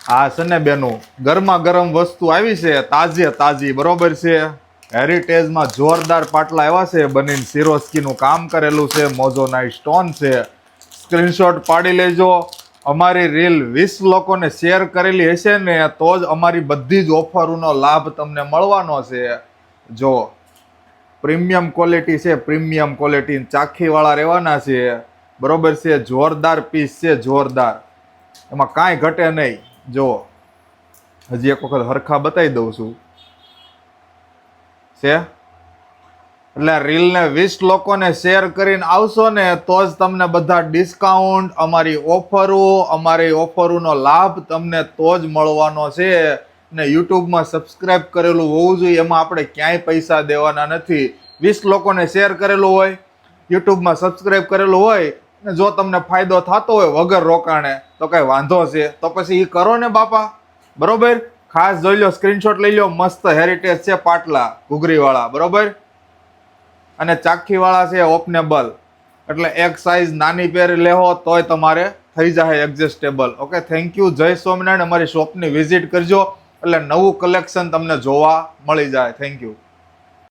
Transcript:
આ છે ને બેનું ગરમા ગરમ વસ્તુ આવી છે, તાજી તાજી, બરોબર છે. હેરિટેજમાં જોરદાર પાટલા આવ્યા છે, બનીને સિરોસ્કીનું કામ કરેલું છે, મોઝોનાઇટ સ્ટોન છે. સ્ક્રીનશોટ પાડી લેજો. અમારી રીલ 20 લોકોને શેર કરેલી હશે ને તો જ અમારી બધી જ ઓફરોનો લાભ તમને મળવાનો છે. જો પ્રીમિયમ ક્વોલિટી છે, પ્રીમિયમ ક્વોલિટી, ચાખીવાળા રહેવાના છે, બરોબર છે. જોરદાર પીસ છે, જોરદાર, એમાં કાંઈ ઘટે નહીં. જો હજી એક વખત હરખા બતાવી દઉં છું છે. એટલે રીલને 20 લોકોને શેર કરીને આવશો ને તો જ તમને બધા ડિસ્કાઉન્ટ, અમારી ઓફરોનો લાભ તમને તો જ મળવાનો છે. ને યુટ્યુબમાં સબસ્ક્રાઇબ કરેલું હોવું જોઈએ, એમાં આપણે ક્યાંય પૈસા દેવાના નથી. 20 લોકોને શેર કરેલું હોય, યુટ્યુબમાં સબસ્ક્રાઇબ કરેલું હોય ને જો તમને ફાયદો થતો હોય વગર રોકાણે તો કઈ વાંધો છે તો પછી એ કરો ને બાપા, બરોબર. ખાસ જોઈ લો, સ્ક્રીનશોટ લઈ લો. મસ્ત હેરિટેજ છે પાટલા, ઘૂઘરીવાળા, બરોબર. અને ચાખીવાળા છે, ઓપનેબલ. એટલે એક સાઈઝ નાની પહેરી લેવો તોય તમારે થઈ જાય એડજસ્ટેબલ. Okay, thank you. જય સ્વામિનારાયણ. અમારી શોપની વિઝિટ કરજો એટલે નવું કલેક્શન તમને જોવા મળી જાય. Thank you.